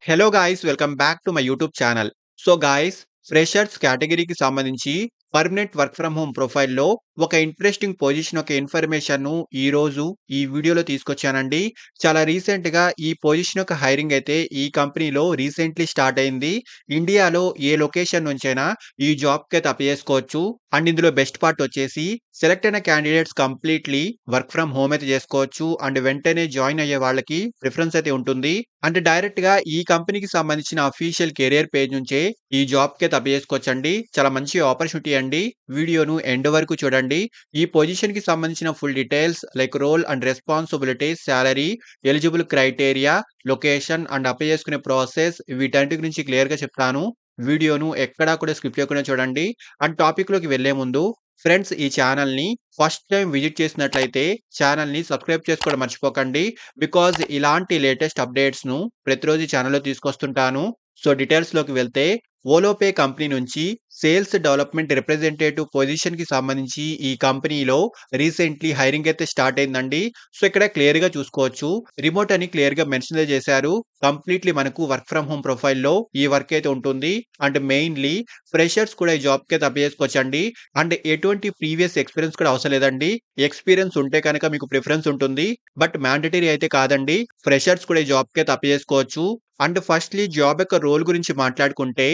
Hello guys welcome back to my YouTube channel. So guys, freshers కేటగిరీకి సంబంధించి permanent work from home ప్రొఫైల్‌లో ఒక interesting position యొక్క ఇన్ఫర్మేషన్‌ను ఈరోజు ఈ వీడియోలో తీసుకొచ్చానండి. చాలా రీసెంట్‌గా ఈ పొజిషన్ యొక్క హైరింగ్ అయితే ఈ కంపెనీలో రీసెంట్‌లీ స్టార్ట్ అయింది. ఇండియాలో ఏ లొకేషన్ నుంచైనా ఈ జాబ్‌కైతే అప్లై చేసుకోవచ్చు. అండ్ ఇందులో బెస్ట్ పార్ట్ వచ్చేసి సెలెక్ట్ అయిన candidates completely work from home అయితే చేసుకోవచ్చు. అండ్ వెంటనే జాయిన్ అయ్యే వాళ్ళకి ప్రిఫరెన్స్ అయితే ఉంటుంది. అంటే డైరెక్ట్‌గా ఈ కంపెనీకి సంబంధించిన అఫీషియల్ కెరియర్ పేజ్ నుంచే ఈ జాబ్‌కైతే అప్లై చేసుకోవచ్చండి. చాలా మంచి ఆపర్చునిటీ అండి. వీడియోను ఎండ్ వరకు చూడండి. ఈ పొజిషన్‌కి సంబంధించిన full details like role and responsibilities, salary, eligible criteria, location and apply చేసుకునే ప్రాసెస్ వీటన్నిటి గురించి క్లియర్‌గా చెప్తాను. వీడియోను ఎక్కడా కూడా స్కిప్ చేయకుండా చూడండి. అండ్ టాపిక్‌లోకి వెళ్ళే ముందు ఫ్రెండ్స్, ఈ ఛానల్‌ని ఫస్ట్ టైమ్ విజిట్ చేసినట్లయితే ఛానల్‌ని సబ్స్క్రైబ్ చేసుకోవడం మర్చిపోకండి. బికాజ్ ఇలాంటి లేటెస్ట్ అప్డేట్స్‌ను ప్రతిరోజు ఈ ఛానెల్‌లో తీసుకొస్తుంటాను. సో డీటెయిల్స్‌లోకి వెళ్తే వోలోపే కంపెనీ నుంచి సేల్స్ డెవలప్‌మెంట్ రిప్రజెంటేటివ్ పొజిషన్‌కి సంబంధించి ఈ కంపెనీలో రీసెంట్‌లీ హైరింగ్ అయితే స్టార్ట్ అయిందండి. సో ఇక్కడ క్లియర్‌గా చూసుకోవచ్చు. రిమోట్ అని క్లియర్‌గా మెన్షన్ చేశారు. కంప్లీట్‌లీ మనకు వర్క్ ఫ్రమ్ హోమ్ ప్రొఫైల్‌లో ఈ వర్క్ అయితే ఉంటుంది. అండ్ మెయిన్‌లీ ఫ్రెషర్స్ కూడా ఈ జాబ్‌కి అయితే అప్లై చేసుకోవచ్చండి. అండ్ ఎటువంటి ప్రీవియస్ ఎక్స్‌పీరియన్స్ కూడా అవసరం లేదండి. ఎక్స్‌పీరియన్స్ ఉంటే కనుక మీకు ప్రిఫరెన్స్ ఉంటుంది. బట్ మ్యాండేటరీ అయితే కాదండి. ఫ్రెషర్స్ కూడా ఈ జాబ్‌కి అయితే అప్లై చేసుకోవచ్చు. అండ్ ఫస్ట్‌లీ జాబ్ యొక్క రోల్ గురించి మాట్లాడుకుంటే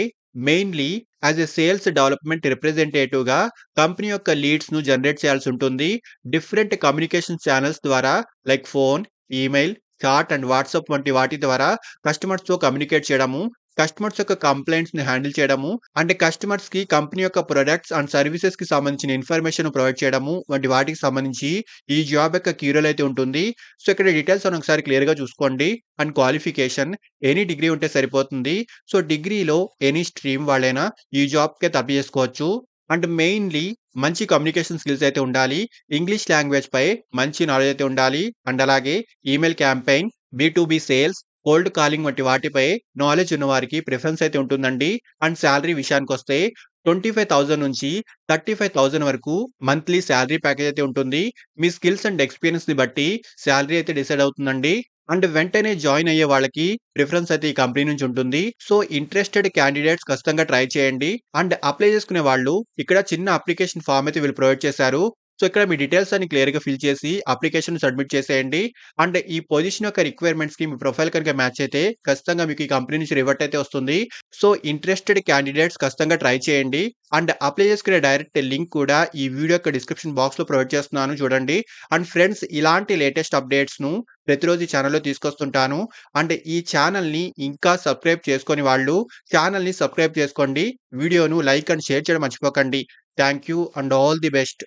mainly as a sales development రిప్రజెంటేటివ్‌గా కంపెనీ యొక్క లీడ్స్‌ను జనరేట్ చేయాల్సి ఉంటుంది. డిఫరెంట్ కమ్యూనికేషన్ ఛానెల్స్ ద్వారా like phone, email, chat and WhatsApp వంటి వాటి ద్వారా కస్టమర్స్‌తో కమ్యూనికేట్ చేయడము, కస్టమర్స్ యొక్క కంప్లెయింట్స్‌ని హ్యాండిల్ చేయడము, అంటే కస్టమర్స్‌కి కంపెనీ యొక్క ప్రొడక్ట్స్ అండ్ సర్వీసెస్‌కి సంబంధించిన ఇన్ఫర్మేషన్ ప్రొవైడ్ చేయడము వంటి వాటికి సంబంధించి ఈ జాబ్ యొక్క కీ రోల్ అయితే ఉంటుంది. సో ఇక్కడ డీటెయిల్స్ అన్ని ఒకసారి క్లియర్‌గా చూసుకోండి. అండ్ క్వాలిఫికేషన్ ఎనీ డిగ్రీ ఉంటే సరిపోతుంది. సో డిగ్రీలో ఎనీ స్ట్రీమ్ వాళ్ళైనా ఈ జాబ్‌కైతే అప్లై చేసుకోవచ్చు. అండ్ మెయిన్‌లీ మంచి కమ్యూనికేషన్ స్కిల్స్ అయితే ఉండాలి. ఇంగ్లీష్ లాంగ్వేజ్‌పై మంచి నాలెడ్జ్ అయితే ఉండాలి. అండ్ అలాగే email campaign, B2B sales, cold calling వంటి వాటిపై నాలెడ్జ్ ఉన్నవారికి ప్రిఫరెన్స్ అయితే ఉంటుందండి. అండ్ సాలరీ విషయానికొస్తే 25,000 నుంచి 35,000 వరకు మంత్లీ సాలరీ ప్యాకేజ్ అయితే ఉంటుంది. మీ స్కిల్స్ అండ్ ఎక్స్‌పీరియన్స్‌ని బట్టి సాలరీ అయితే డిసైడ్ అవుతుందండి. అండ్ వెంటనే జాయిన్ అయ్యే వాళ్ళకి ప్రిఫరెన్స్ అయితే ఈ కంపెనీ నుంచి ఉంటుంది. సో ఇంట్రెస్టెడ్ క్యాండిడేట్స్ ఖచ్చితంగా ట్రై చేయండి. అండ్ అప్లై చేసుకునే వాళ్ళు ఇక్కడ చిన్న అప్లికేషన్ ఫార్మ్ అయితే వీళ్ళు ప్రొవైడ్ చేశారు. సో ఇక్కడ మీ డీటెయిల్స్ అన్ని క్లియర్‌గా ఫిల్ చేసి అప్లికేషన్ సబ్మిట్ చేసేయండి. అండ్ ఈ పొజిషన్ యొక్క రిక్వైర్మెంట్స్‌కి మీ ప్రొఫైల్ కనుక మ్యాచ్ అయితే ఖచ్చితంగా మీకు ఈ కంపెనీ నుంచి రివర్ట్ అయితే వస్తుంది. సో ఇంట్రెస్టెడ్ క్యాండిడేట్స్ ఖచ్చితంగా ట్రై చేయండి. అండ్ అప్లై చేసుకునే డైరెక్ట్ లింక్ కూడా ఈ వీడియో యొక్క డిస్క్రిప్షన్ బాక్స్‌లో ప్రొవైడ్ చేస్తున్నాను చూడండి. అండ్ ఫ్రెండ్స్, ఇలాంటి లేటెస్ట్ అప్డేట్స్‌ను ప్రతిరోజు ఈ ఛానెల్‌లో తీసుకొస్తుంటాను. అండ్ ఈ ఛానెల్‌ని ఇంకా సబ్స్క్రైబ్ చేసుకోని వాళ్ళు ఛానెల్‌ని సబ్స్క్రైబ్ చేసుకోండి. వీడియోను లైక్ అండ్ షేర్ చేయడం మర్చిపోకండి. Thank you and all the best.